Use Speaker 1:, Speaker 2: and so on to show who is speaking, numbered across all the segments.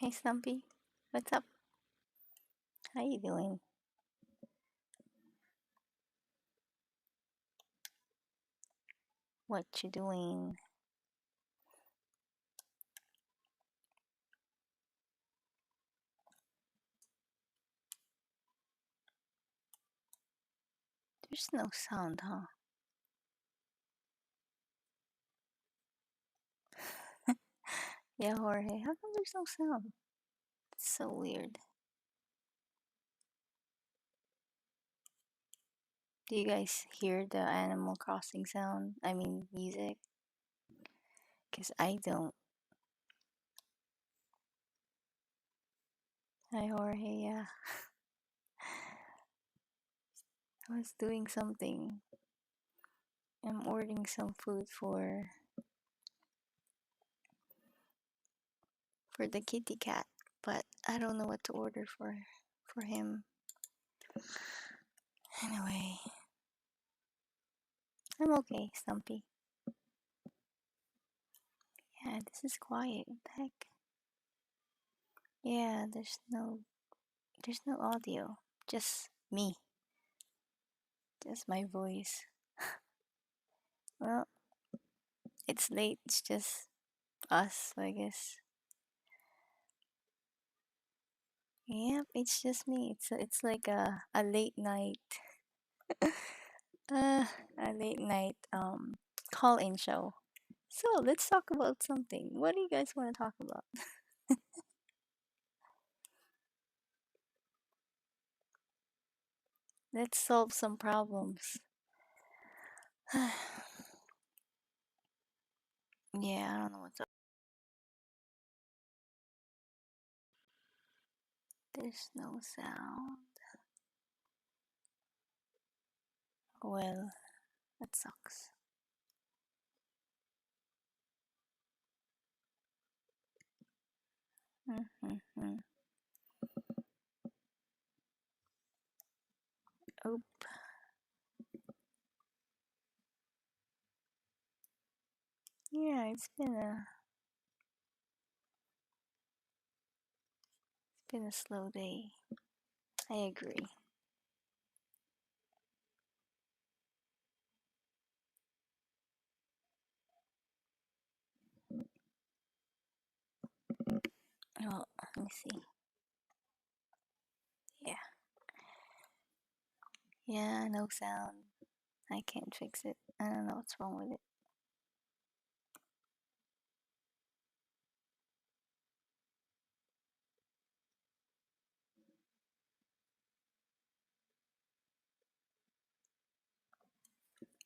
Speaker 1: Hey Stumpy, what's up? How you doing? What you doing? There's no sound, huh? Yeah, Jorge, how come there's no sound? It's so weird. Do you guys hear the Animal Crossing sound? I mean, music? Because I don't. Hi, Jorge, yeah. I was doing something. I'm ordering some food for the kitty cat, but I don't know what to order for him. Anyway, I'm okay, Stumpy. Yeah, this is quiet. What the heck? Yeah, there's no audio. Just me. Just my voice. Well, it's late. It's just us, I guess. Yep, it's just me. It's like a late night uh a late night call-in show. So let's talk about something. What do you guys want to talk about? Let's solve some problems. Yeah, I don't know what's up. There's no sound. Well, that sucks. Mm-hmm. Oh, yeah, it's been a slow day. I agree. Well, let me see. Yeah. Yeah, no sound. I can't fix it. I don't know what's wrong with it.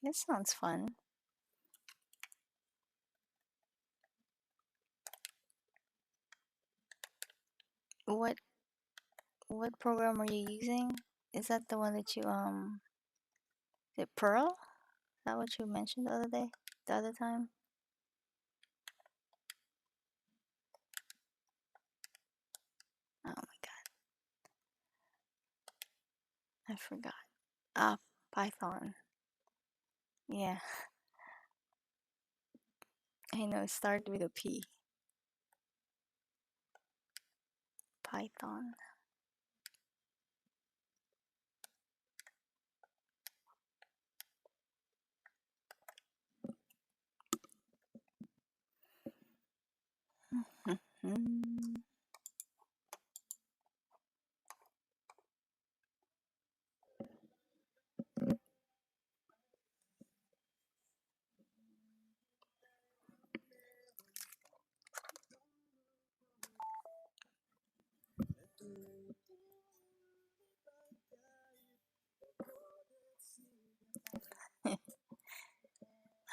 Speaker 1: This sounds fun. What what program are you using? Is that the one that you is it Pearl? Is that what you mentioned the other day? The other time? Oh my god, I forgot. Ah, Python. Yeah, I know. It started with a P. Python. Mhm.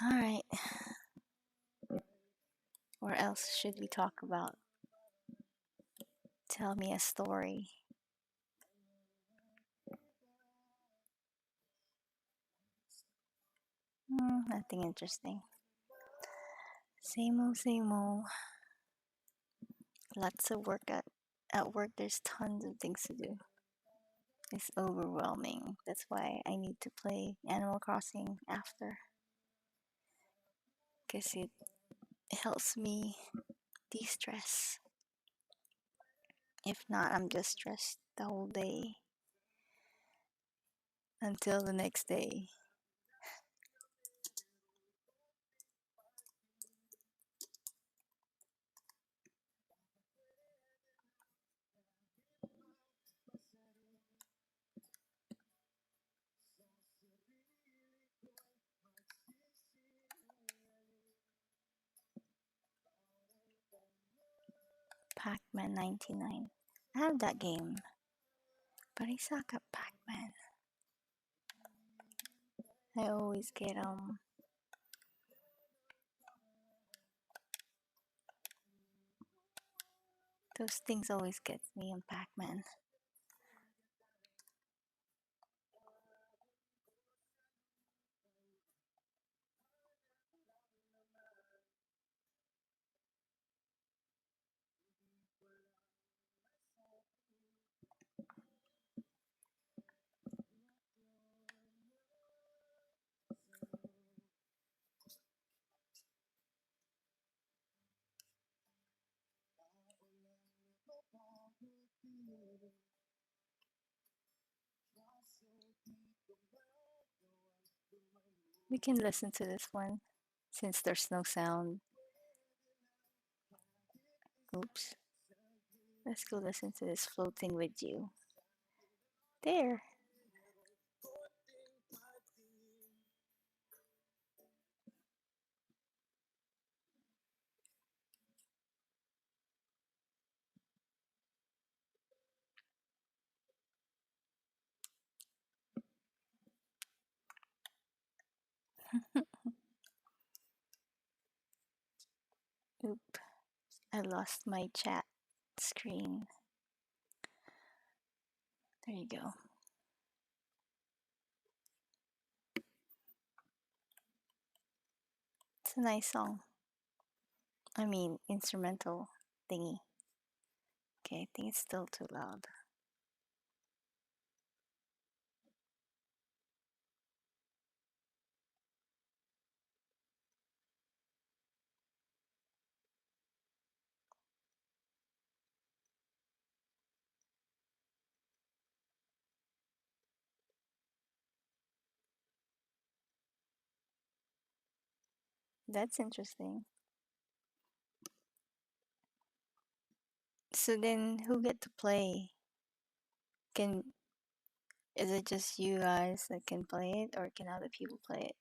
Speaker 1: All right. What else should we talk about? Tell me a story. Nothing interesting. Same old, same old. Lots of work at work. There's tons of things to do. It's overwhelming. That's why I need to play Animal Crossing after, because it helps me de-stress. If not, I'm just stressed the whole day until the next day. Pac-Man 99. I have that game, but I suck at Pac-Man. I always get those things always get me in Pac-Man. We can listen to this one since there's no sound. Oops. Let's go listen to this floating with you. There. Oop. I lost my chat screen. There you go. It's a nice song. I mean, instrumental thingy. Okay, I think it's still too loud. That's interesting. So then who get to play? Can Is it just you guys that can play it or can other people play it?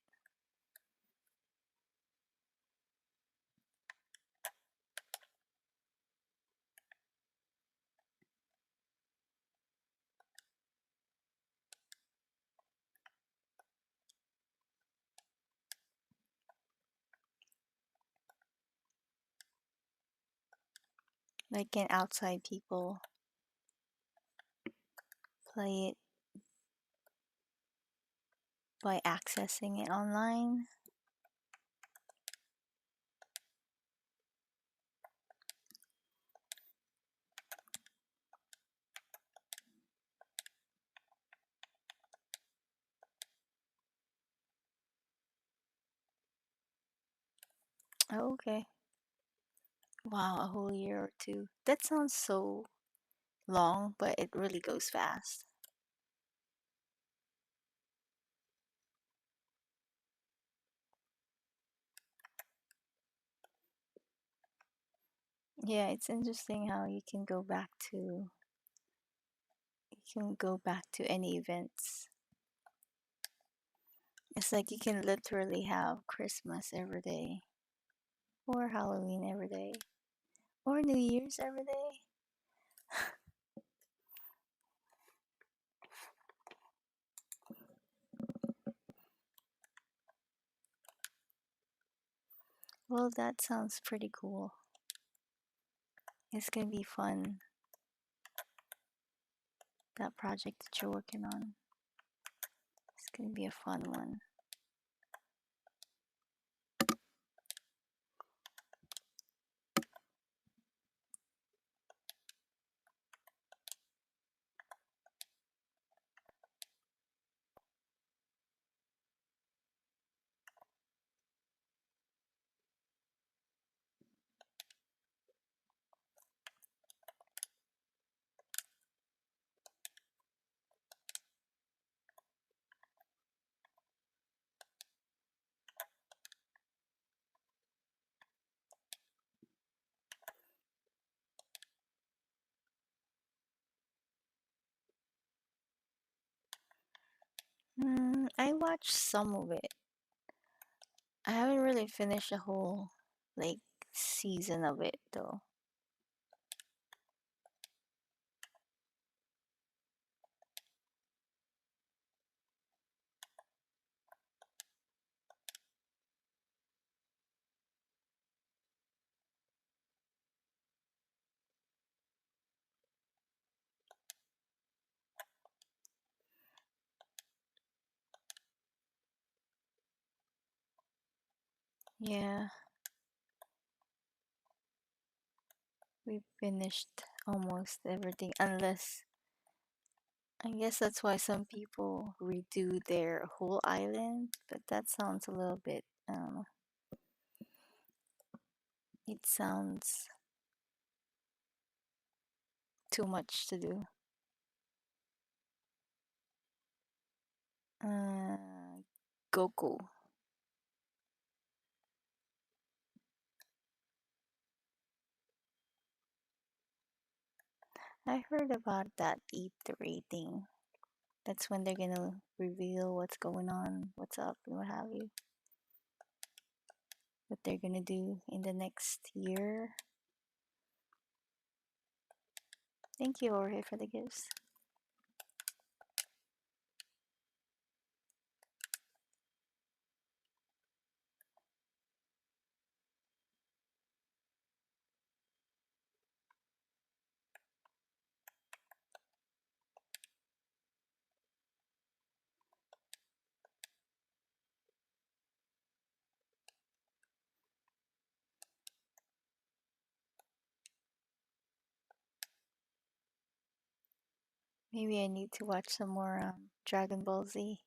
Speaker 1: Like can outside people play it by accessing it online? Oh, okay. Wow, a whole year or two. That sounds so long, but it really goes fast. Yeah, it's interesting how you can go back to any events. It's like you can literally have Christmas every day, or Halloween every day, or New Year's every day. Well, that sounds pretty cool. It's gonna be fun, that project that you're working on. It's gonna be a fun one. I watched some of it. I haven't really finished the whole like season of it though. Yeah, we finished almost everything unless I guess that's why some people redo their whole island, but that sounds a little bit it sounds too much to do. Uh Goku. I heard about that E3 thing. That's when they're gonna reveal what's going on, what's up, and what have you. What they're gonna do in the next year. Thank you, Jorge, for the gifts. Maybe I need to watch some more Dragon Ball Z.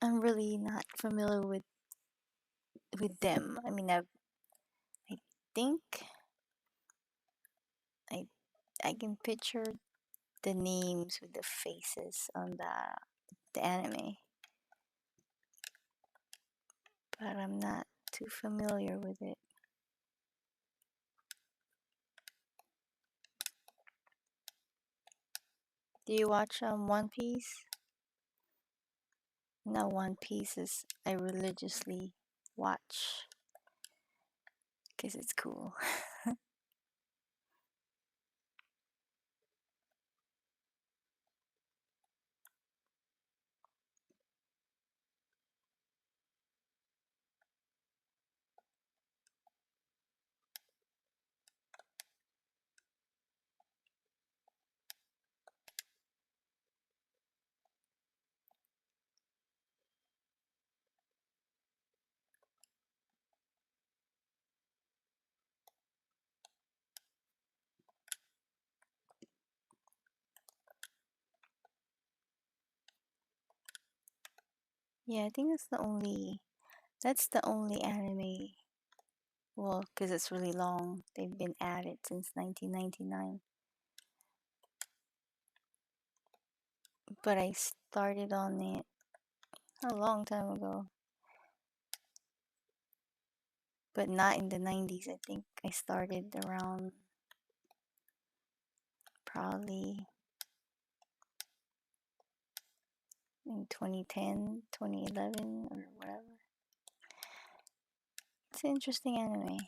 Speaker 1: I'm really not familiar with them. I mean, I think I I can picture the names with the faces on the anime, but I'm not too familiar with it. Do you watch One Piece? No, One Piece is I religiously watch because it's cool. Yeah, I think that's the only anime. Well, because it's really long. They've been at it since 1999. But I started on it a long time ago, but not in the 90s. I think I started around probably in 2010, 2011, or whatever. It's an interesting anime.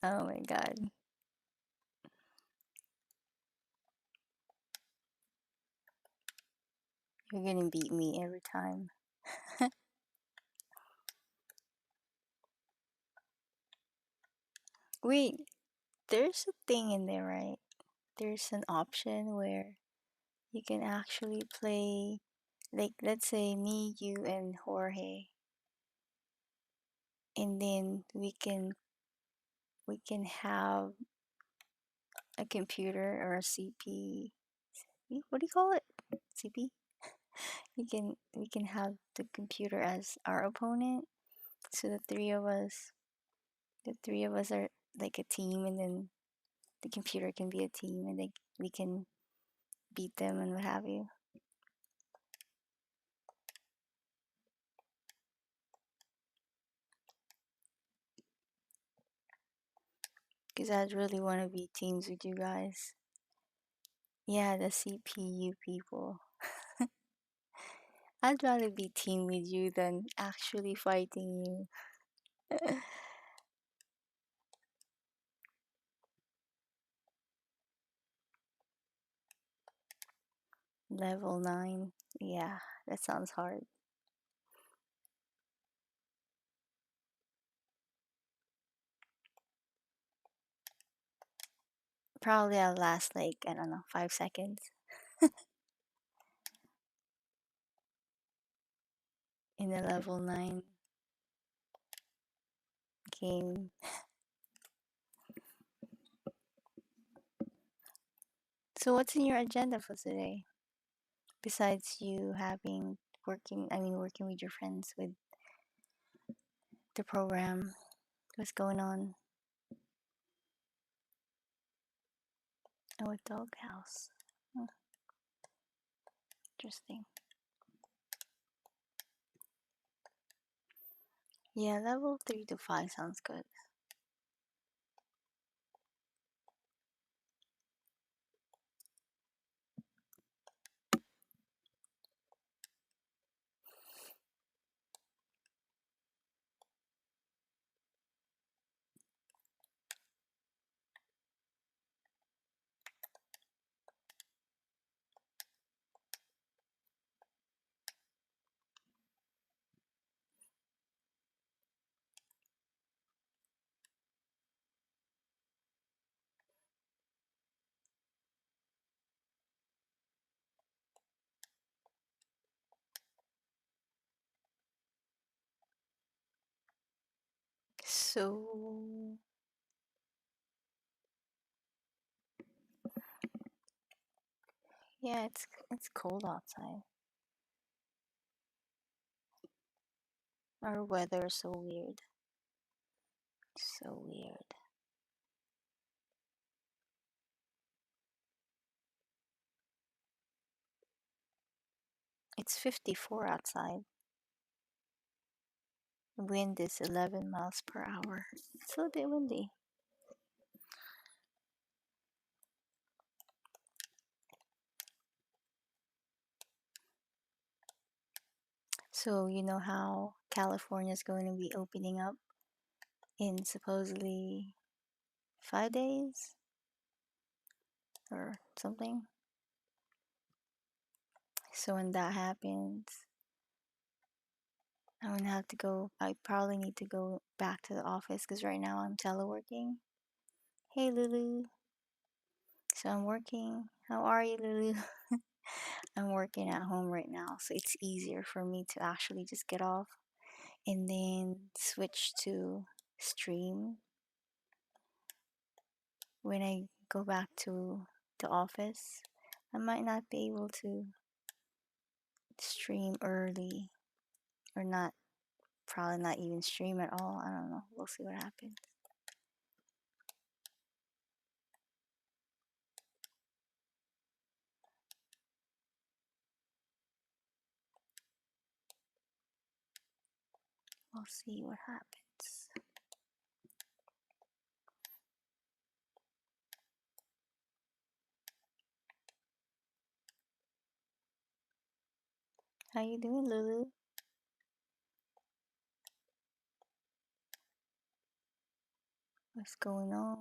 Speaker 1: Oh my god. You're gonna beat me every time. Wait, there's a thing in there, right? There's an option where you can actually play, like, let's say me, you, and Jorge, and then we can have a computer or a CP. What do you call it? CP? we can have the computer as our opponent. So the three of us are like a team, and then the computer can be a team, and we can beat them and what have you. Because I'd really want to be teams with you guys. Yeah, the CPU people. I'd rather be team with you than actually fighting you. Level 9. Yeah, that sounds hard. Probably I'll last like, I don't know, 5 seconds in a level 9 game. So, what's in your agenda for today? Besides you working with your friends with the program, what's going on? Oh, a doghouse. Hmm, interesting. Yeah, level 3 to 5 sounds good. So, yeah, it's cold outside. Our weather is so weird. So weird. It's 54 outside. Wind is 11 miles per hour. It's a little bit windy. So, you know how California is going to be opening up in supposedly 5 days or something? So, when that happens, I'm gonna have to go. I probably need to go back to the office because right now I'm teleworking. Hey, Lulu. So, I'm working. How are you, Lulu? I'm working at home right now, so it's easier for me to actually just get off and then switch to stream when I go back to the office. I might not be able to stream early or not, probably not even stream at all. I don't know. We'll see what happens. We'll see what happens. How you doing, Lulu? What's going on?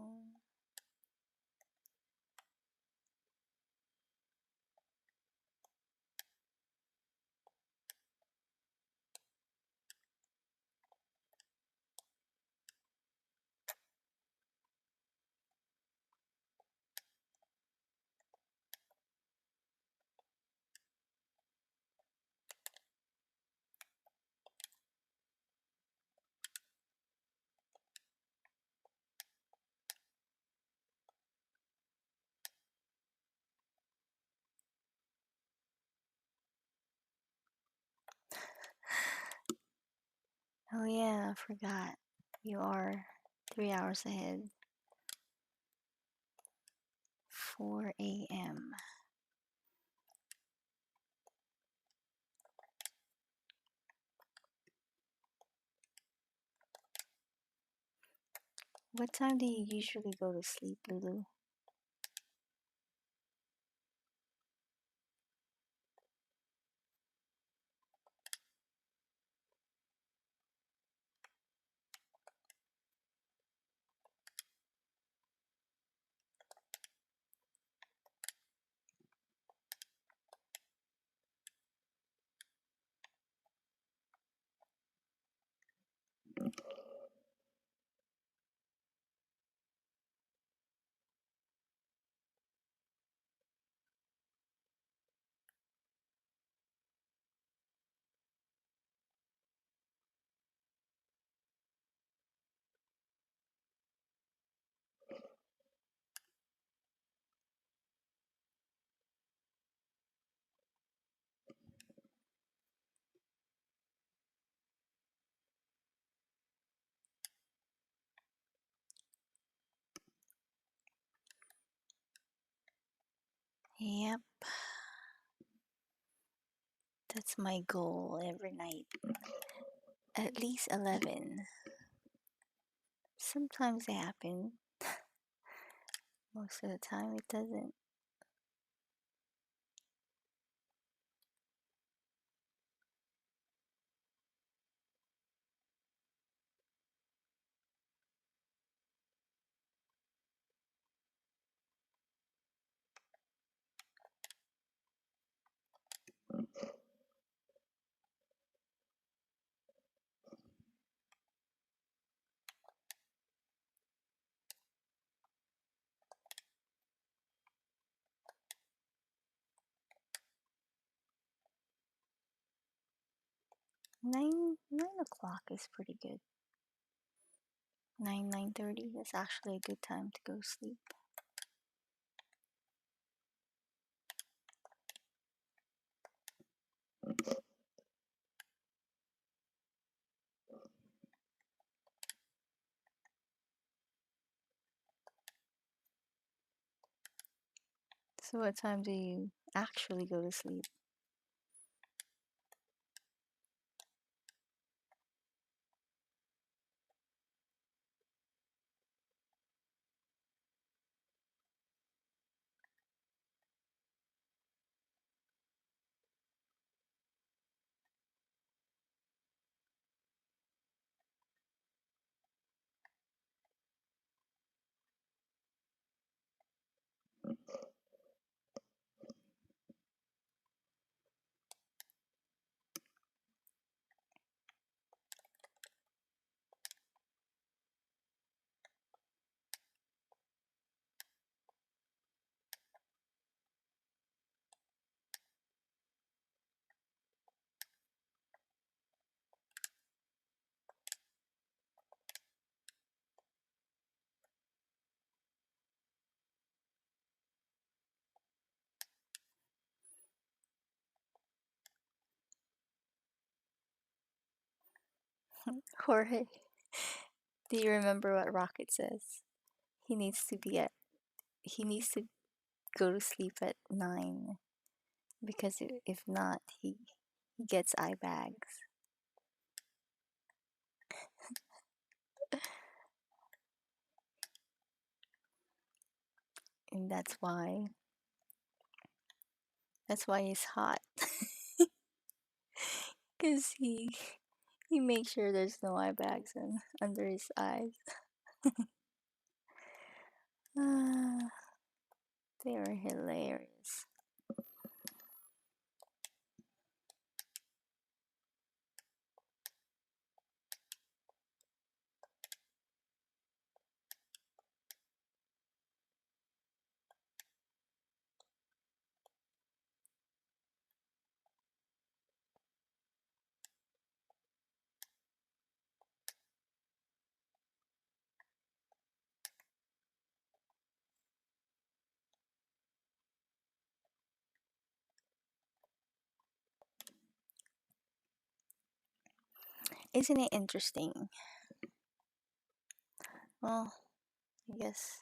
Speaker 1: Oh yeah, I forgot. You are 3 hours ahead. 4 a.m. What time do you usually go to sleep, Lulu? Yep, that's my goal every night. At least 11. Sometimes it happens. Most of the time it doesn't. Nine o'clock is pretty good. 9:30. That's actually a good time to go sleep. So what time do you actually go to sleep? Jorge, do you remember what Rocket says? He needs to be at he needs to go to sleep at 9 because if not, he gets eye bags, and that's why he's hot. Cause he makes sure there's no eye bags under his eyes. Ah, they were hilarious. Isn't it interesting? Well, I guess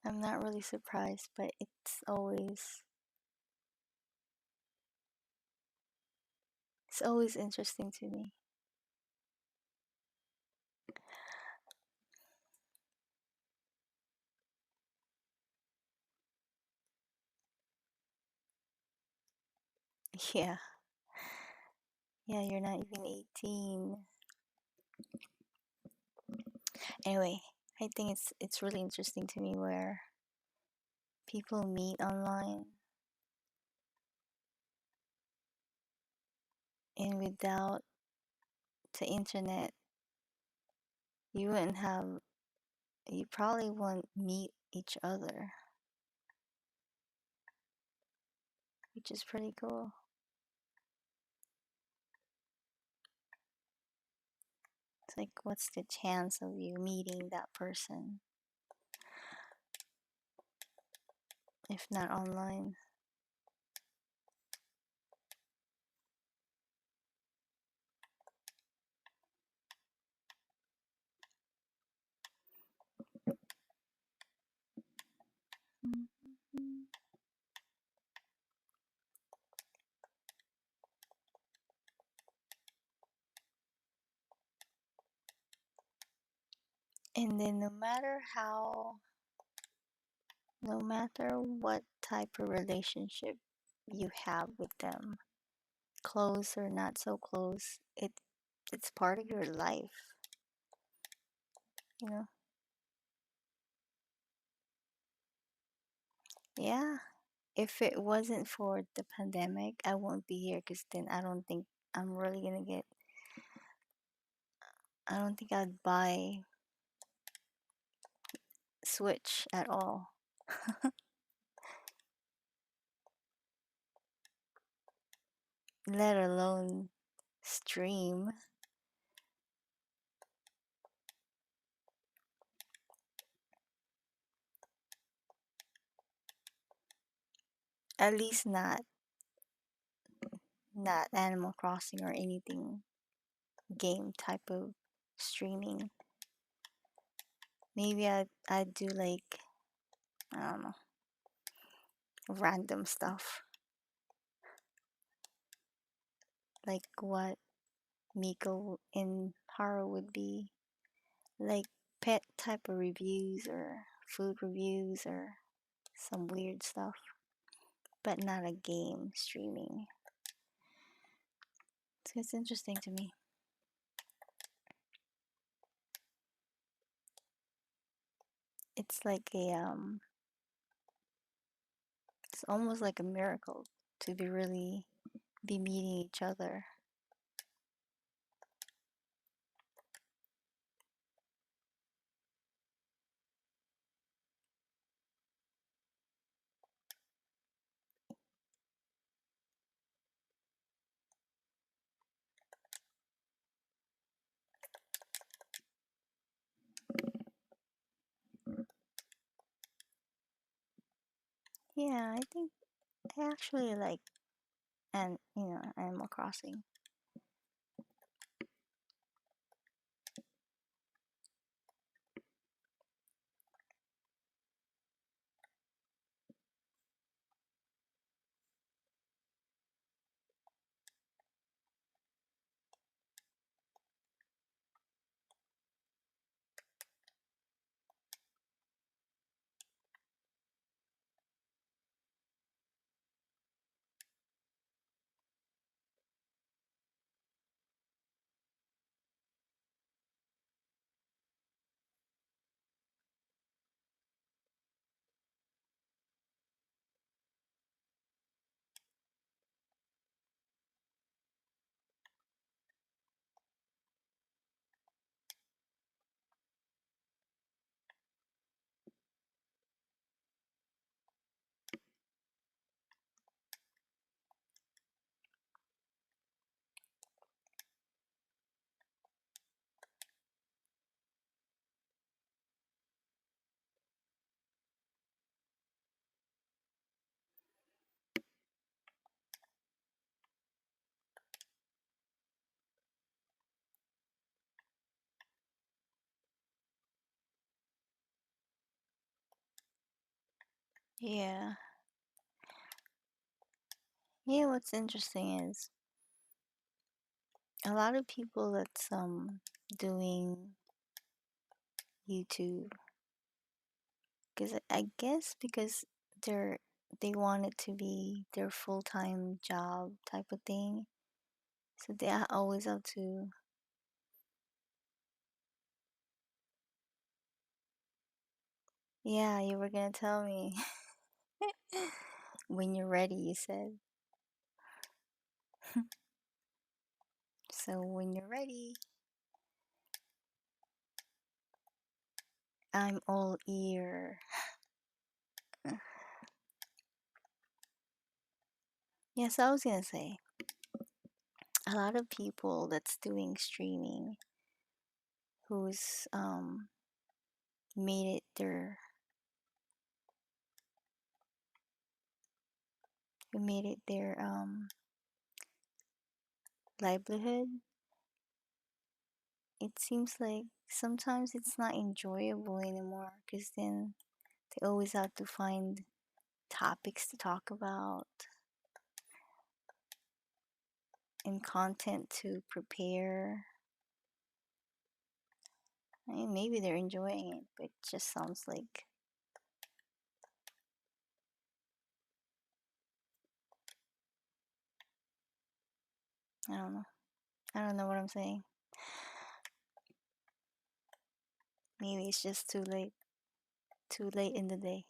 Speaker 1: I'm not really surprised, but it's always interesting to me. Yeah. Yeah, you're not even 18. Anyway, I think it's really interesting to me where people meet online and without the internet, you wouldn't have you probably won't meet each other, which is pretty cool. It's like what's the chance of you meeting that person if not online? Mhm. And then no matter what type of relationship you have with them, close or not so close, it's part of your life, you know? Yeah. If it wasn't for the pandemic, I won't be here because then I'm really gonna get, I don't think I'd buy Switch at all, let alone stream. At least not Animal Crossing or anything game type of streaming. Maybe I'd do like, I don't know, random stuff like what Miko in Haru would be, like pet type of reviews or food reviews or some weird stuff, but not a game streaming. So it's interesting to me. It's like it's almost like a miracle to be meeting each other. Yeah, I think I actually like and Animal Crossing. Yeah. Yeah, what's interesting is a lot of people that's doing YouTube, because I guess because they're they want it to be their full-time job type of thing. So they are always have to, yeah, you were gonna tell me when you're ready, you said. So when you're ready, I'm all ear. Yes, I was gonna say a lot of people that's doing streaming who's made it their who made it their livelihood. It seems like sometimes it's not enjoyable anymore because then they always have to find topics to talk about and content to prepare. I mean, maybe they're enjoying it, but it just sounds like I don't know. I don't know what I'm saying. Maybe it's just too late in the day.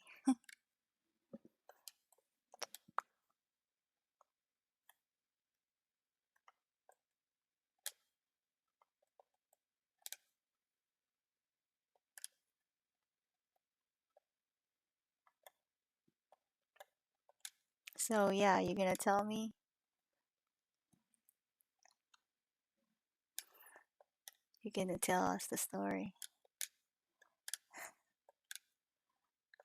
Speaker 1: So yeah, you're gonna tell me. You're gonna tell us the story.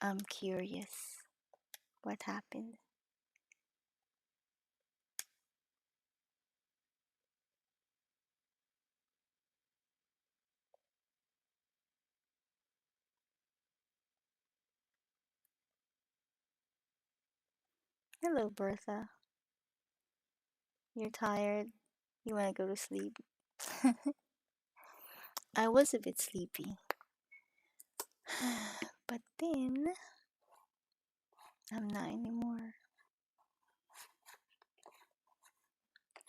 Speaker 1: I'm curious. What happened? Hello, Bertha. You're tired. You wanna go to sleep? I was a bit sleepy. But then I'm not anymore.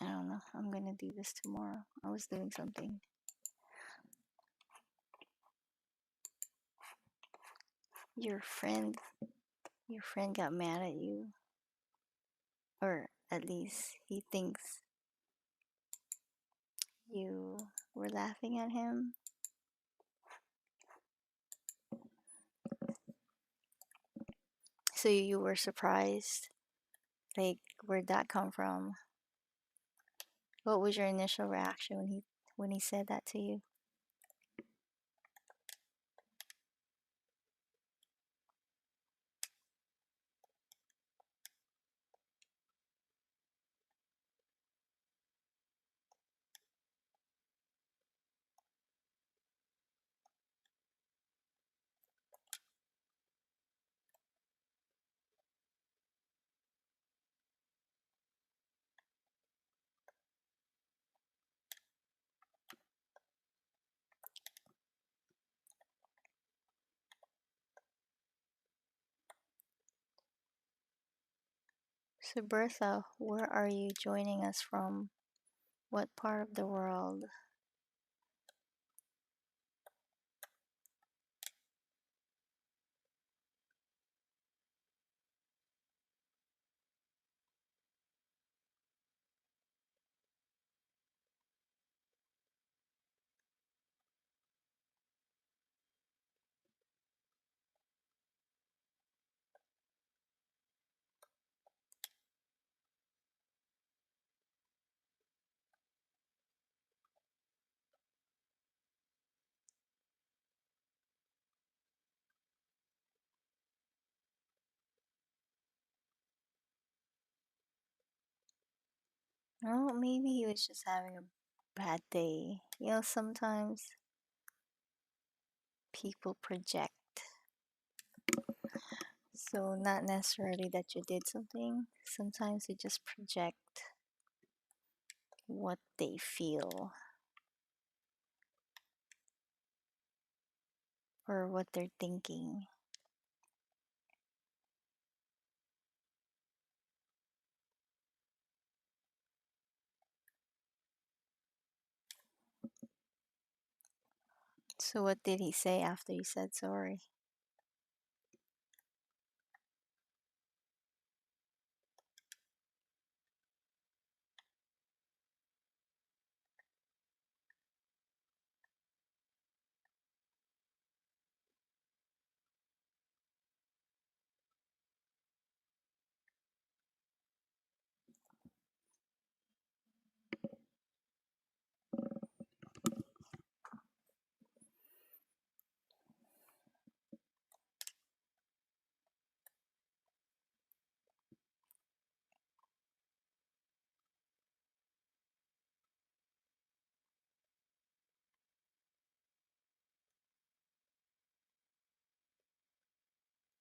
Speaker 1: I don't know. I'm gonna do this tomorrow. I was doing something. Your friend, your friend got mad at you, or at least he thinks you were laughing at him. So you were surprised. Like, where'd that come from? What was your initial reaction when he said that to you? So Bertha, where are you joining us from? What part of the world? Oh, maybe he was just having a bad day. You know, sometimes people project. So, not necessarily that you did something, sometimes you just project what they feel or what they're thinking. So, what did he say after you said sorry?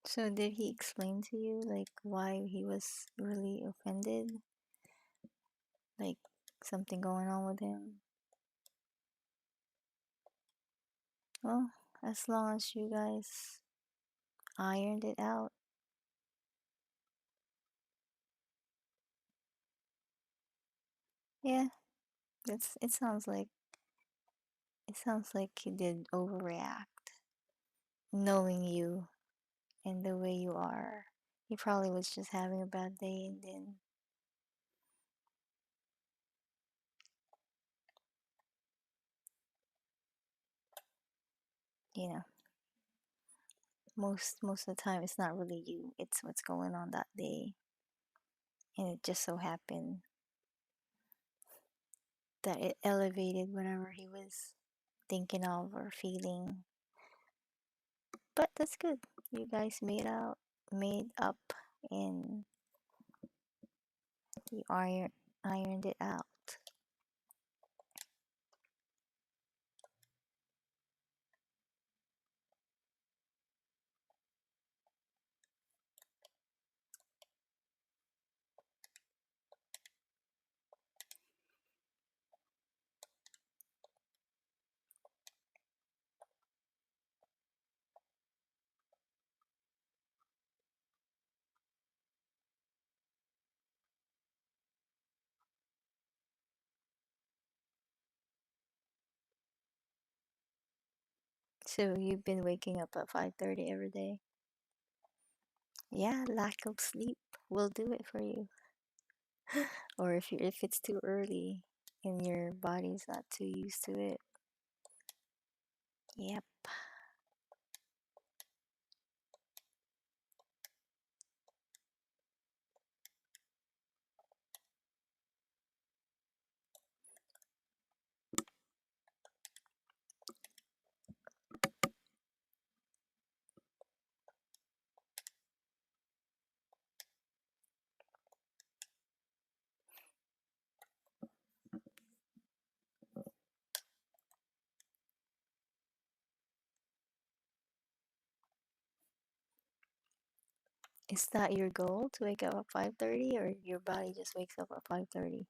Speaker 1: So, did he explain to you like why he was really offended? Like something going on with him? Well, as long as you guys ironed it out. Yeah, it sounds like he did overreact, knowing you and the way you are. He probably was just having a bad day and then, you know, most of the time it's not really you, it's what's going on that day. And it just so happened that it elevated whatever he was thinking of or feeling. But that's good. You guys made up and you ironed it out. So you've been waking up at 5:30 every day. Yeah, lack of sleep will do it for you. Or if it's too early and your body's not too used to it. Yep. Is that your goal to wake up at 5:30 or your body just wakes up at 5:30?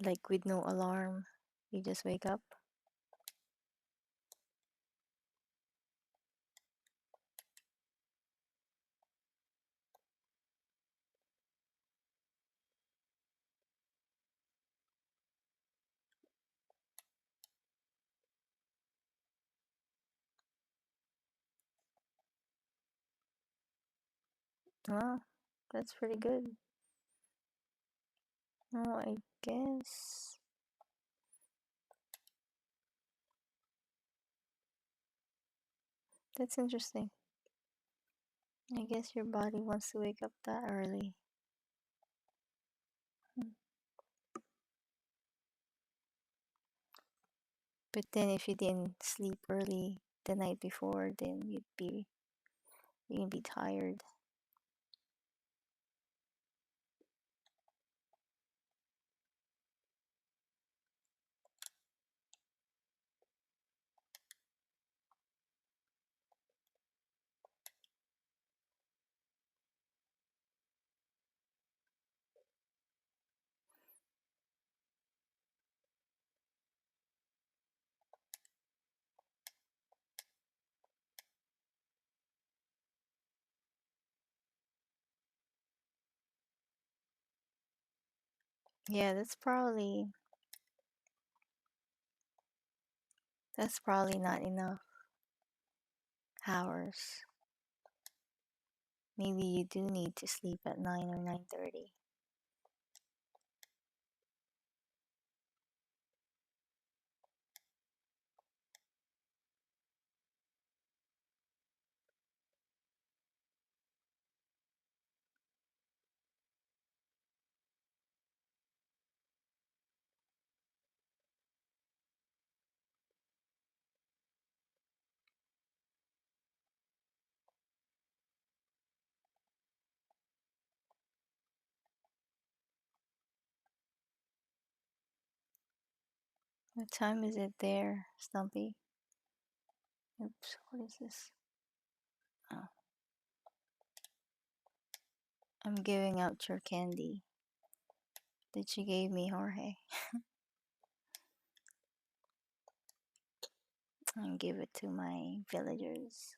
Speaker 1: Like with no alarm, you just wake up? Oh, that's pretty good. Oh, I guess that's interesting. I guess your body wants to wake up that early. Hmm. But then if you didn't sleep early the night before, then you'd be tired. Yeah, that's probably not enough hours. Maybe you do need to sleep at 9 or 9:30. What time is it there, Stumpy? Oops, what is this? Oh, I'm giving out your candy that you gave me, Jorge. And give it to my villagers.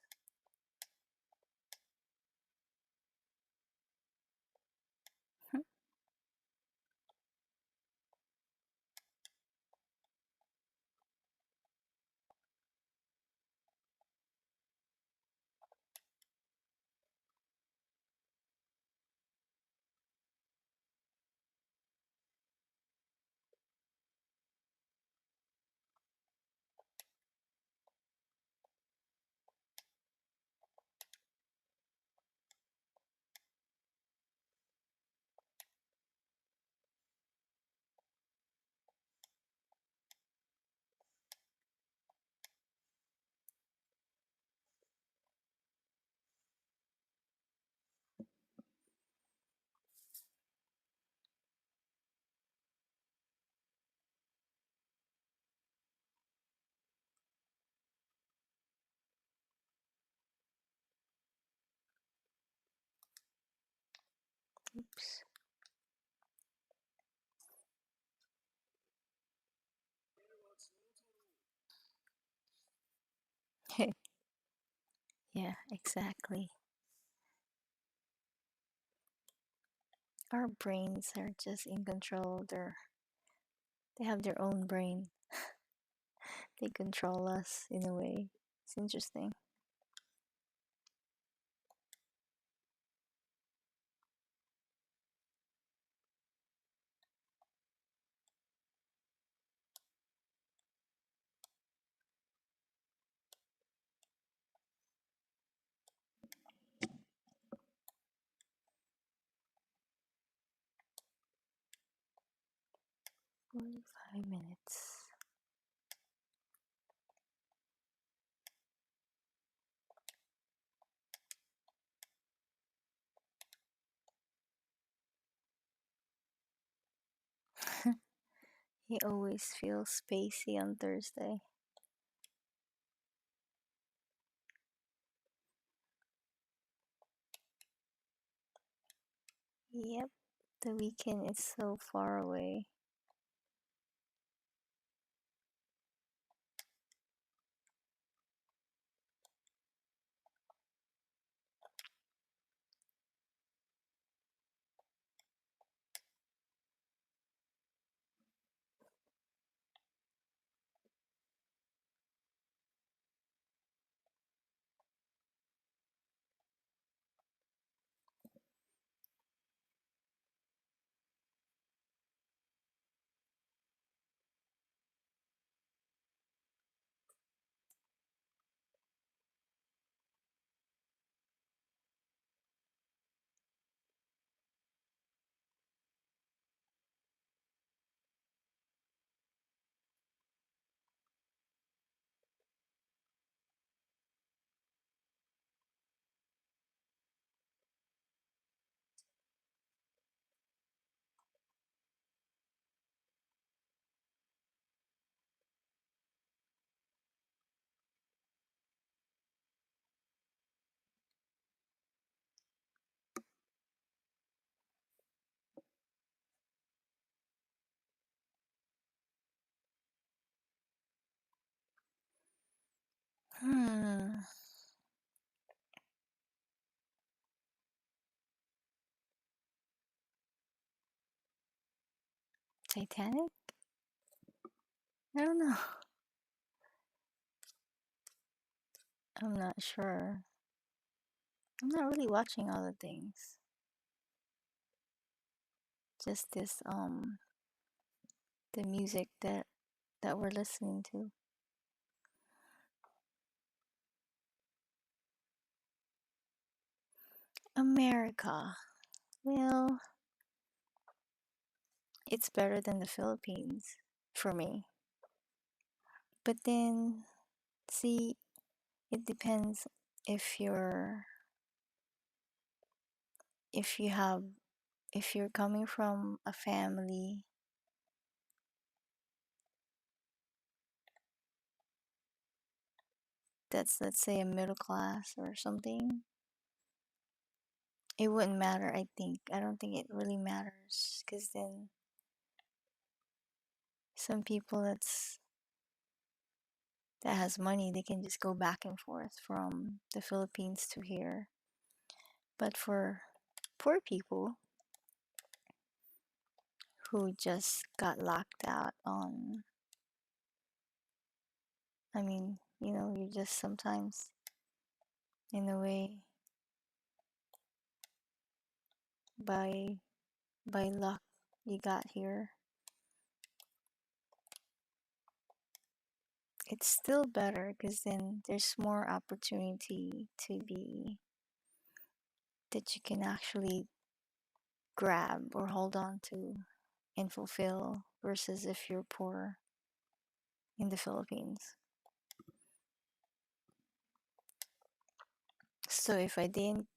Speaker 1: 'Oops. Yeah, exactly. Our brains are just in control. They have their own brain. They control us in a way. It's interesting. 45 minutes. He always feels spacey on Thursday. Yep, the weekend is so far away. Titanic? I don't know. I'm not sure. I'm not really watching other things. Just this the music that we're listening to. America. Well, it's better than the Philippines for me. But then see, it depends if if you have if you're coming from a family that's, let's say, a middle class or something, it wouldn't matter, I think. I don't think it really matters because then some people that has money, they can just go back and forth from the Philippines to here. But for poor people who just got locked out on, I mean, you just sometimes, in a way, by luck, you got here. It's still better because then there's more opportunity to be that you can actually grab or hold on to and fulfill versus if you're poor in the Philippines. So if I didn't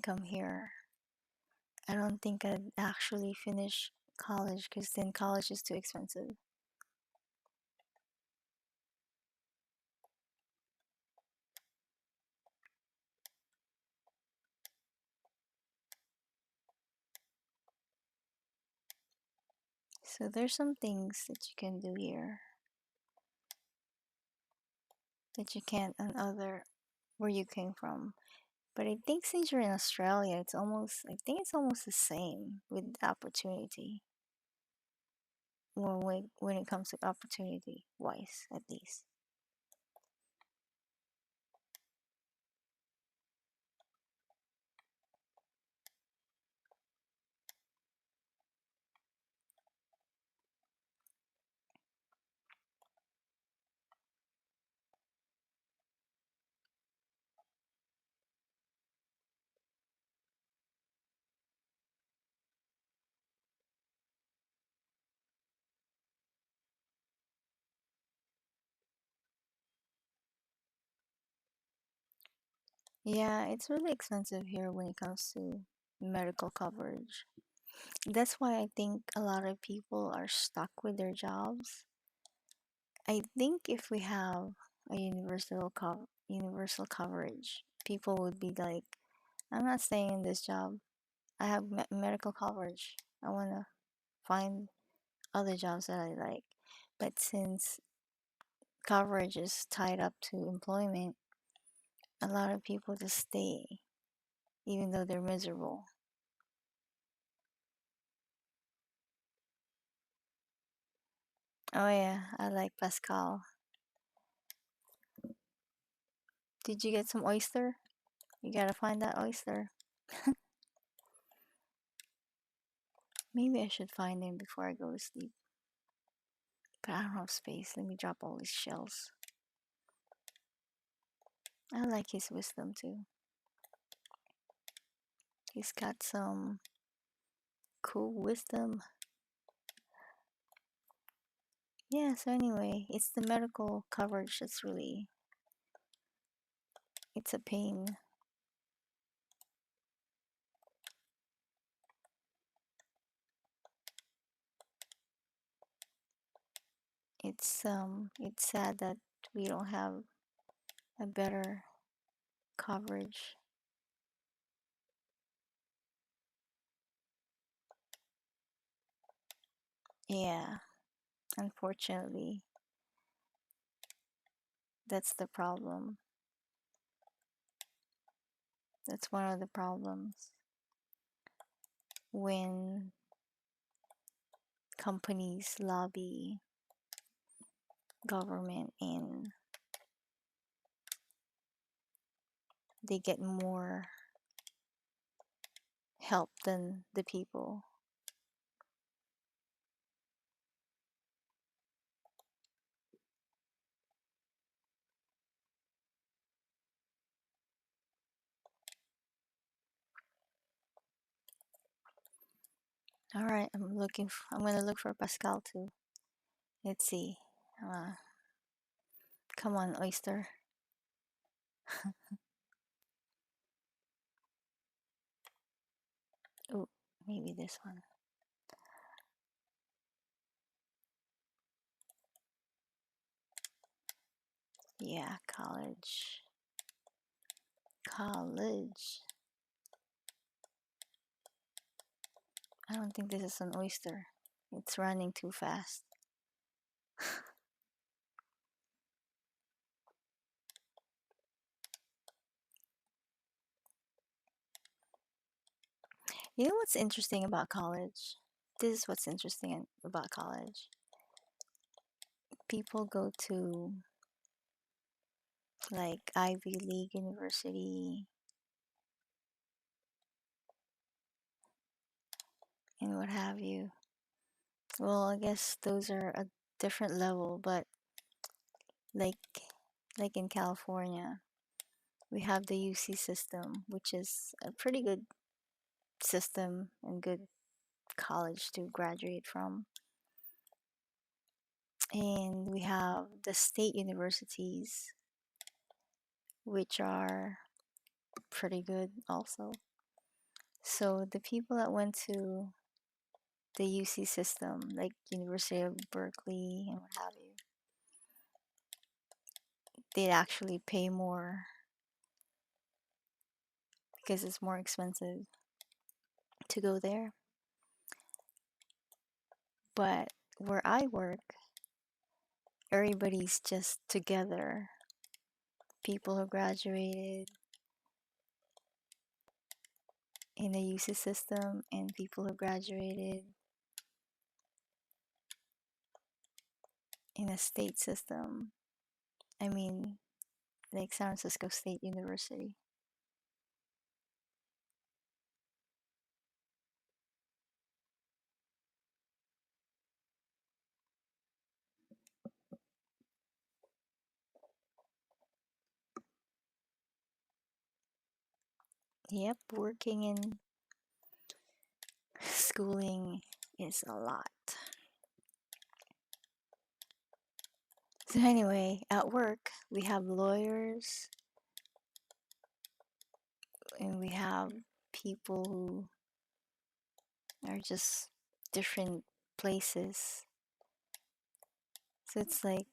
Speaker 1: come here, I don't think I'd actually finish college because then college is too expensive. So there's some things that you can do here that you can't in other where you came from. But I think since you're in Australia, I think it's almost the same with opportunity. Well, when it comes to opportunity wise, at least. Yeah, it's really expensive here when it comes to medical coverage. That's why I think a lot of people are stuck with their jobs. I think if we have a universal coverage, people would be like, I'm not staying in this job. I have medical coverage. I want to find other jobs that I like. But since coverage is tied up to employment, a lot of people just stay even though they're miserable. Oh yeah, I like Pascal. Did you get some oyster? You gotta find that oyster. Maybe I should find him before I go to sleep. But I don't have space. Let me drop all these shells. I like his wisdom too. He's got some cool wisdom. Yeah, so anyway, it's the medical coverage that's really, it's a pain. It's sad that we don't have a better coverage. Yeah, unfortunately, that's the problem. That's one of the problems when companies lobby government and they get more help than the people. All right, I'm gonna look for Pascal too. Let's see. Uh, Come on, oyster. Oh, maybe this one. Yeah, college. College. I don't think this is an oyster. It's running too fast. You know what's interesting about college? This is what's interesting about college. People go to like Ivy League University and what have you. Well, I guess those are a different level, but like in California, we have the UC system, which is a pretty good system and good college to graduate from. And we have the state universities, which are pretty good also. So the people that went to the UC system, like University of Berkeley and what have you, they'd actually pay more because it's more expensive to go there. But where I work, everybody's just together. People who graduated in the UC system and people who graduated in a state system. I mean, like San Francisco State University. Yep, working in schooling is a lot. So, anyway, at work, we have lawyers and we have people who are just different places. So, it's like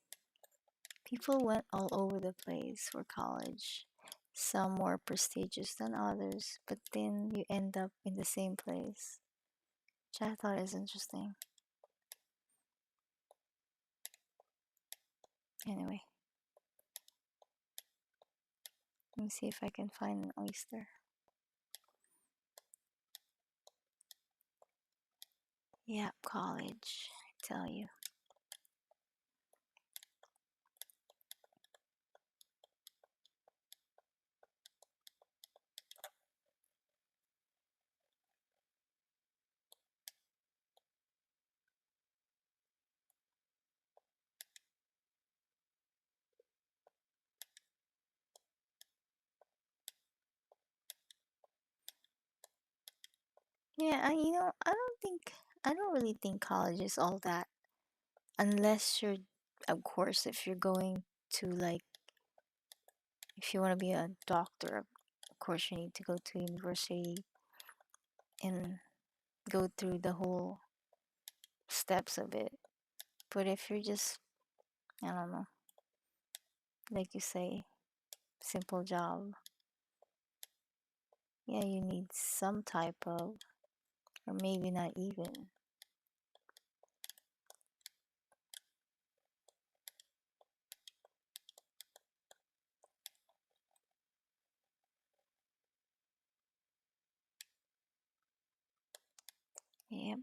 Speaker 1: people went all over the place for college. Some more prestigious than others, but then you end up in the same place, which I thought is interesting. Anyway, let me see if I can find an oyster. Yep, college, I tell you. Yeah, I don't really think college is all that unless you're, of course, if you're going to like, if you want to be a doctor, of course, you need to go to university and go through the whole steps of it. But if you're just, I don't know, like you say, simple job, yeah, you need some type of, or maybe not even. Yep.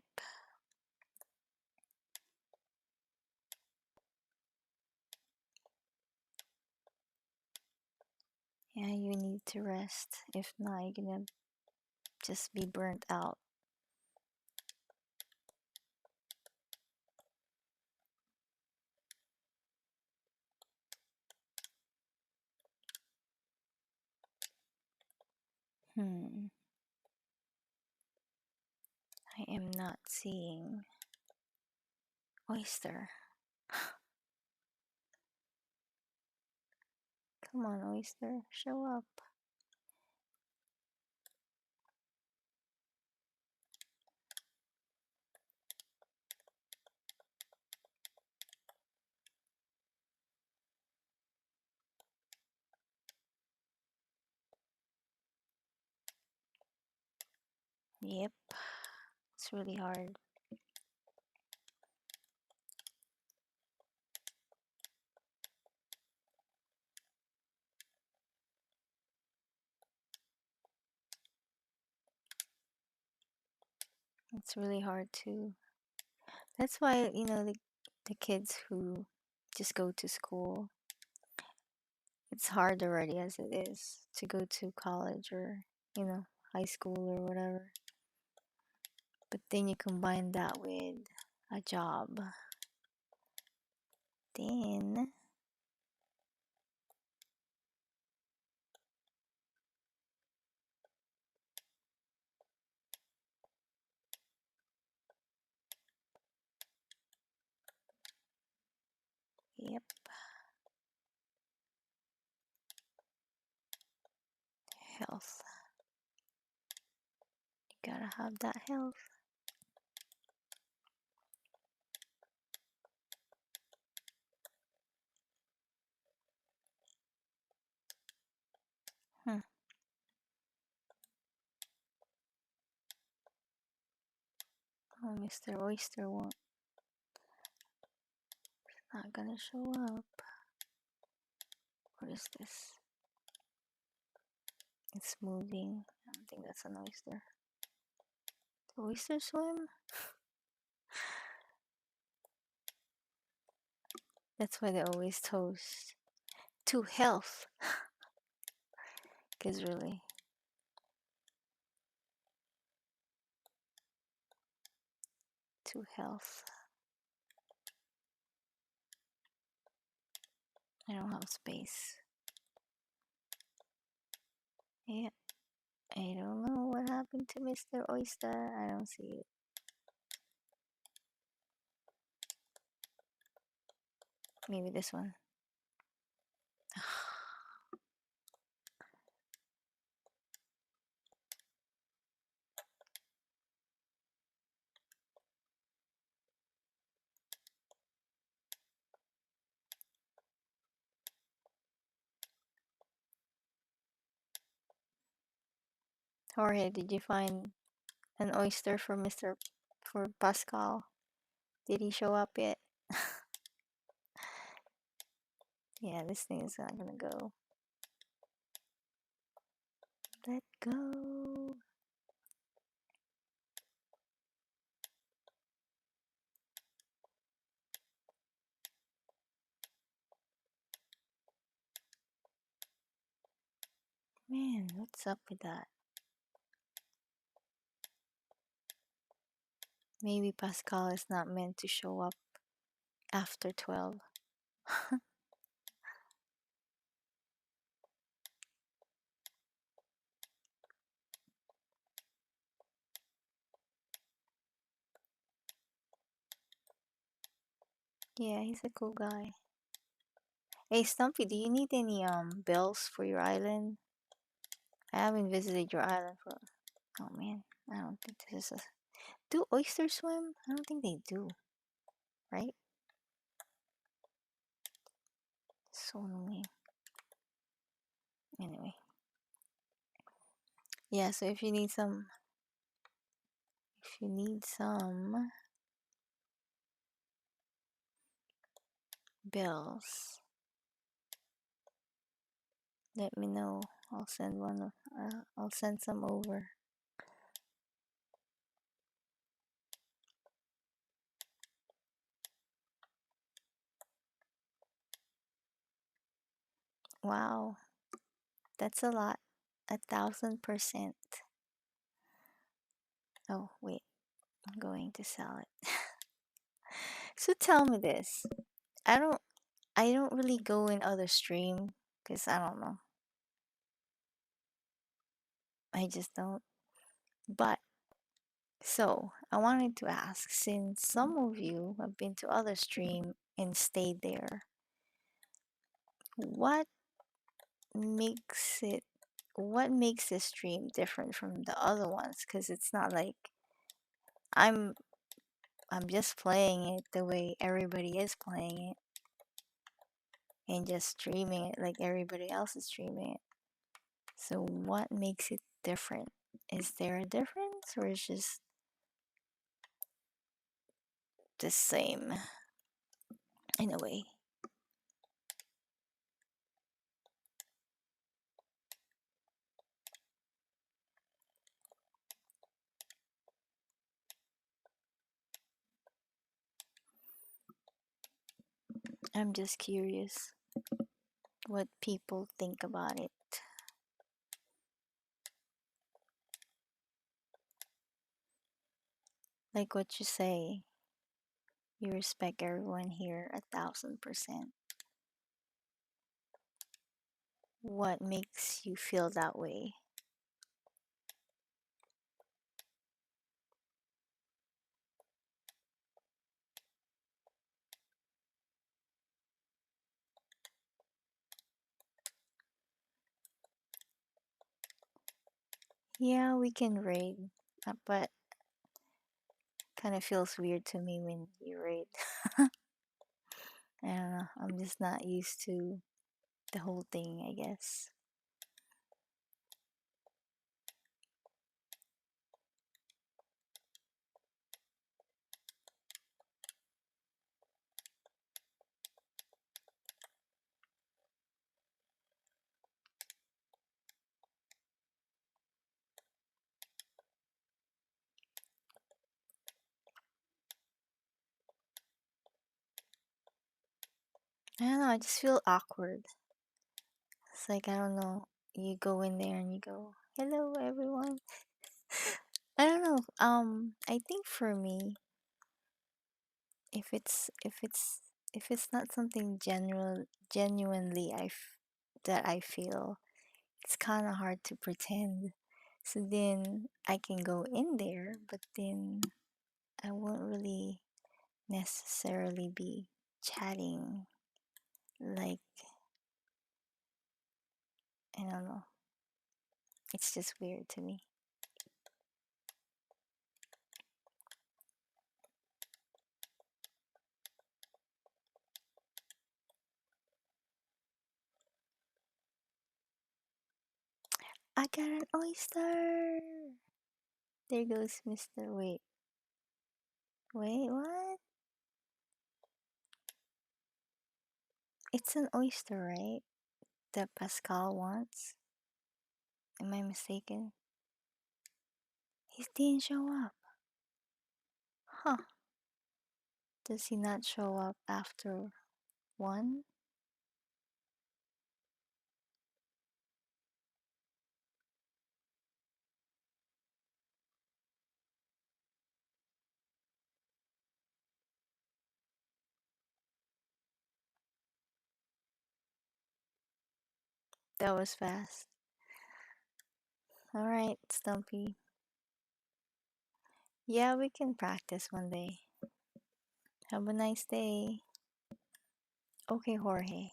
Speaker 1: Yeah, you need to rest. If not, you're gonna just be burnt out. Hmm. I am not seeing oyster. Come on, oyster, show up. Yep, it's really hard. It's really hard to. That's why, the kids who just go to school, it's hard already as it is to go to college or, high school or whatever. But then you combine that with a job. Then, yep, health. You gotta have that health. Hmm. Oh, Mr. Oyster won't not gonna show up. What is this? It's moving. I don't think that's an oyster. The oyster swim? That's why they always toast to health. Because really, to health. I don't have space. Yeah, I don't know what happened to Mr. Oyster. I don't see it. Maybe this one. Jorge, did you find an oyster for Pascal? Did he show up yet? Yeah, this thing is not gonna go. Let go. Man, what's up with that? Maybe Pascal is not meant to show up after 12. Yeah, he's a cool guy. Hey, Stumpy, do you need any bells for your island? I haven't visited your island for. Oh man, I don't think this is a. Do oysters swim? I don't think they do. Right? So annoying. Anyway, yeah. So if you need some bells, let me know. I'll send one. I'll send some over. Wow, That's a lot. 1,000%. Oh, wait. I'm going to sell it. So tell me this. I don't I don't really go in other stream because I don't know. I just don't. But so I wanted to ask, since some of you have been to other stream and stayed there, what makes it what makes this stream different from the other ones? Because it's not like I'm I'm just playing it the way everybody is playing it and just streaming it like everybody else is streaming it. So what makes it different? Is there a difference or is just the same in a way? I'm just curious what people think about it. Like what you say, you respect everyone here 1,000%. What makes you feel that way? Yeah, we can raid, but kind of feels weird to me when you raid. I don't know. I'm just not used to the whole thing, I guess. I don't know. I just feel awkward. It's like, I don't know. You go in there and you go, "Hello, everyone." I don't know. I think for me, if it's not something genuinely that I feel, it's kind of hard to pretend. So then I can go in there, but then I won't really necessarily be chatting. Like, I don't know. It's just weird to me. I got an oyster. There goes Mr. Wait, what? It's an oyster, right? That Pascal wants. Am I mistaken? He didn't show up. Huh. Does he not show up after one? That was fast. Alright, Stumpy. Yeah, we can practice one day. Have a nice day. Okay, Jorge.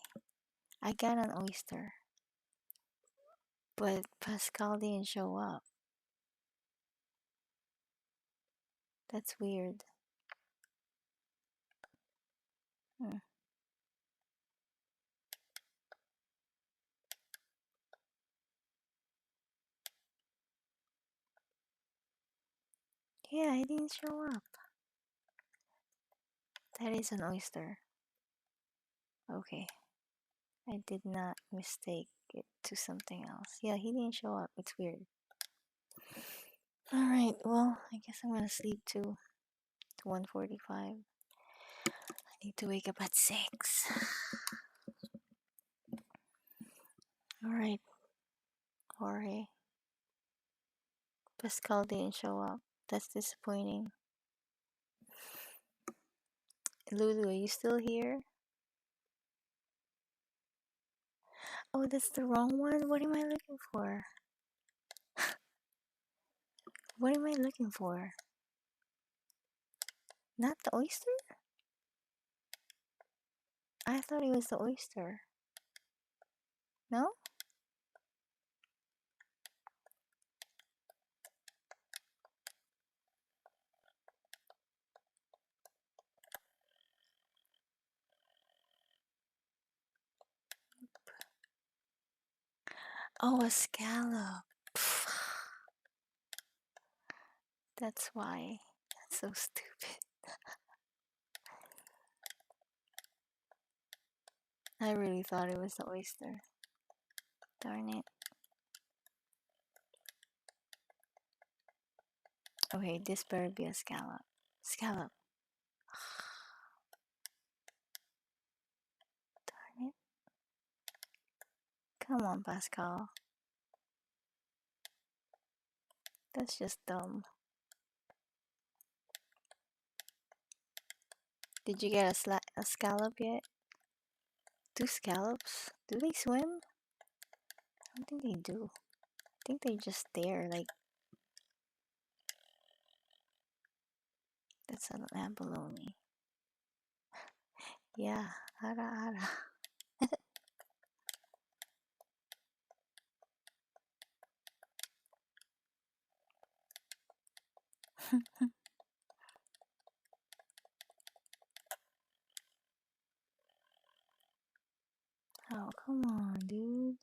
Speaker 1: I got an oyster. But Pascal didn't show up. That's weird. Hmm. Yeah, he didn't show up. That is an oyster. Okay. I did not mistake it to something else. Yeah, he didn't show up. It's weird. Alright, well, I guess I'm gonna sleep too. It's 1:45. I need to wake up at 6. Alright. Jorge. Pascal didn't show up. That's disappointing. Lulu, are you still here? Oh, that's the wrong one. What am I looking for? What am I looking for? Not the oyster? I thought it was the oyster. No? Oh, a scallop. That's why. That's so stupid. I really thought it was the oyster. Darn it. Okay, this better be a scallop. Scallop. Darn it. Come on, Pascal. That's just dumb. Did you get a scallop yet? Do scallops? Do they swim? I don't think they do. I think they're just there, like that's an abalone. Yeah, ara ara. Oh, come on, dude.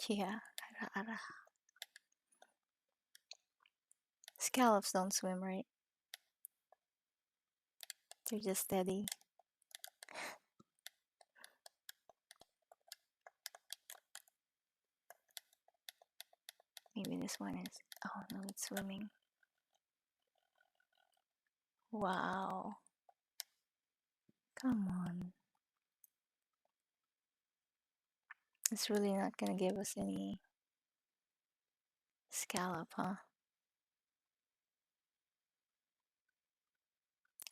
Speaker 1: Yeah, ara ara. Scallops don't swim, right? They're just steady. Maybe this one is. Oh no, it's swimming. Wow. Come on. It's really not gonna give us any scallop, huh?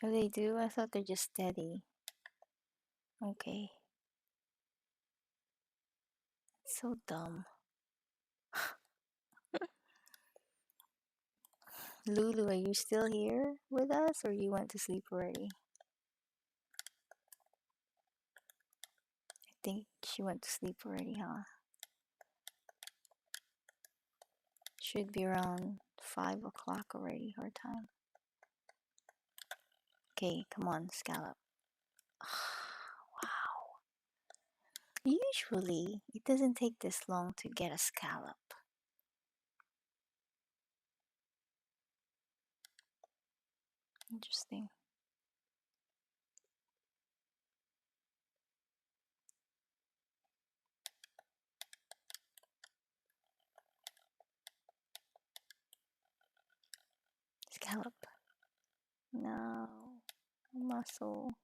Speaker 1: Oh, they do? I thought they're just steady. Okay. So dumb. Lulu, are you still here with us or you went to sleep already? I think she went to sleep already, huh? Should be around 5 o'clock already, her time. Okay, come on, scallop. Wow. Usually, it doesn't take this long to get a scallop. Interesting. Scallop. No. Mussel.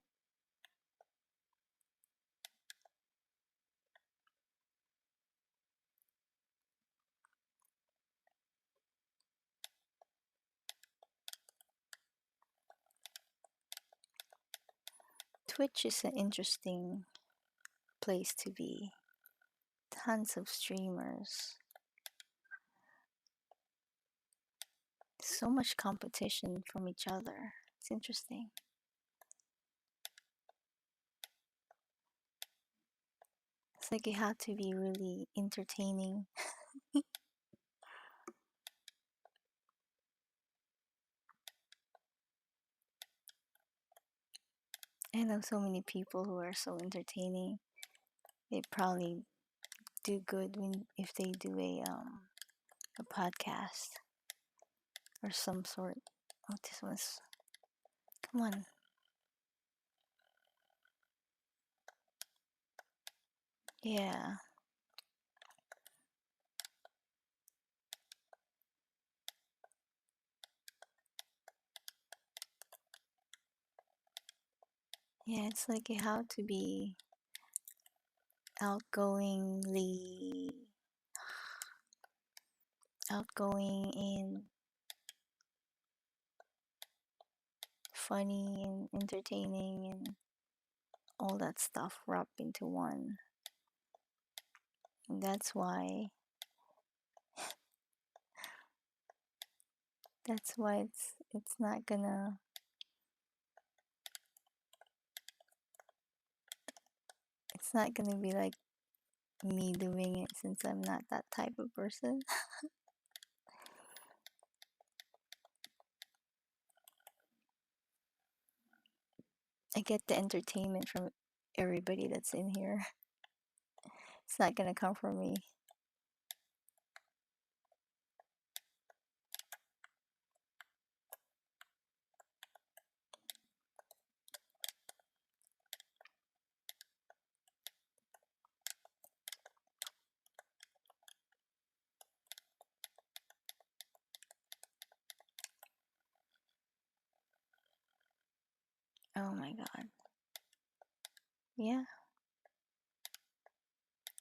Speaker 1: Twitch is an interesting place to be. Tons of streamers. So much competition from each other. It's interesting. It's like you have to be really entertaining. I know so many people who are so entertaining. They probably do good when if they do a podcast or some sort. Oh, this one's come on. Yeah. Yeah, it's like you have to be outgoingly outgoing and funny and entertaining and all that stuff wrapped into one. And that's why it's not gonna be like me doing it since I'm not that type of person. I get the entertainment from everybody that's in here. It's not gonna come from me. Oh my god. Yeah,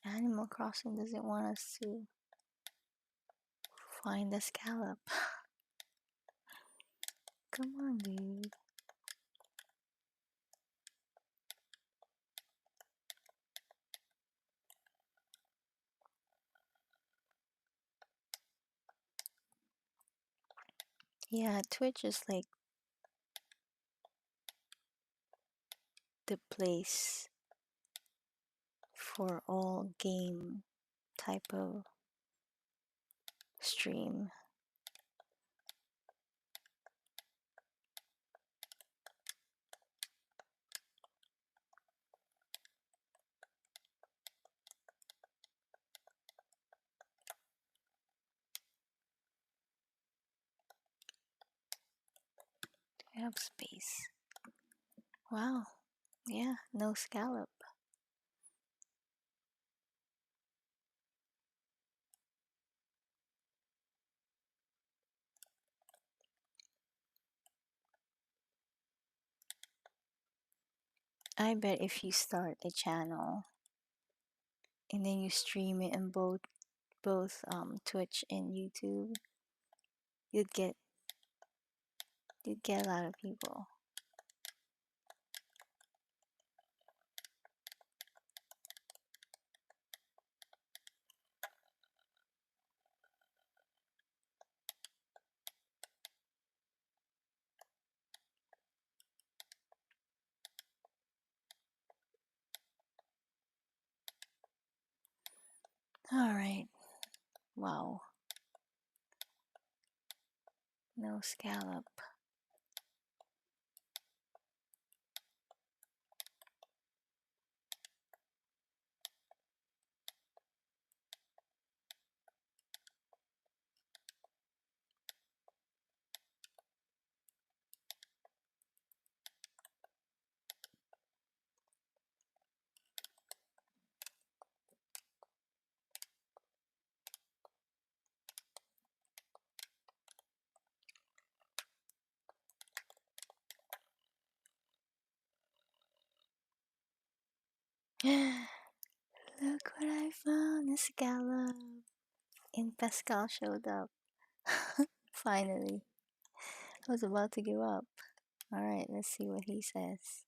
Speaker 1: Animal Crossing doesn't want us to find a scallop. Come on, dude. Yeah, Twitch is like the place for all game type of stream. I have space. Wow. Yeah, no scallop. I bet if you start a channel and then you stream it on both Twitch and YouTube, you'd get you'd get a lot of people. All right. Wow. No scallop. Look what I found, a scallop. And Pascal showed up. Finally. I was about to give up. Alright, let's see what he says.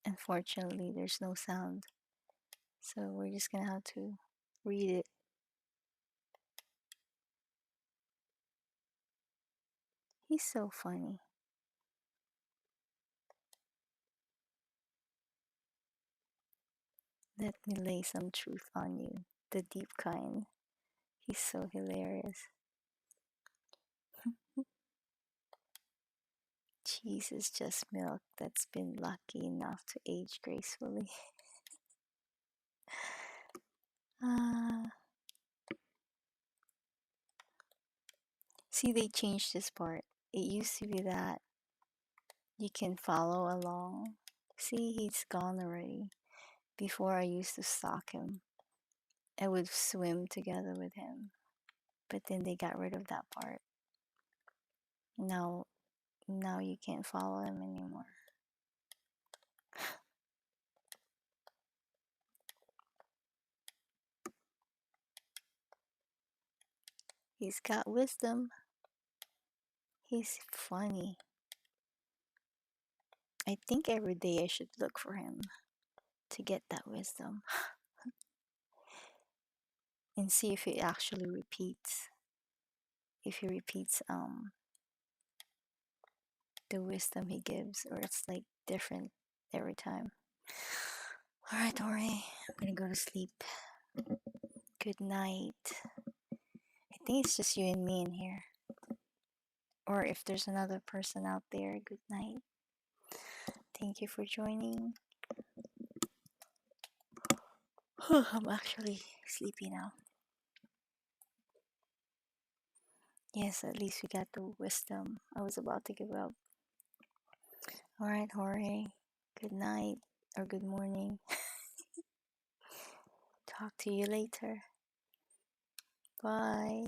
Speaker 1: Unfortunately, there's no sound. So we're just gonna have to read it. He's so funny. Let me lay some truth on you. The deep kind. He's so hilarious. Cheese is just milk that's been lucky enough to age gracefully. Ah, see, they changed this part. It used to be that you can follow along. See, he's gone already. Before I used to stalk him. I would swim together with him. But then they got rid of that part. Now Now you can't follow him anymore. He's got wisdom. He's funny. I think every day I should look for him to get that wisdom and see if it actually repeats. If he repeats the wisdom he gives, or it's like different every time. All right, Tori, I'm gonna go to sleep. Good night. I think it's just you and me in here. Or if there's another person out there, good night. Thank you for joining. I'm actually sleepy now. Yes, at least we got the wisdom. I was about to give up. All right, Jorge. Good night or good morning. Talk to you later. Bye.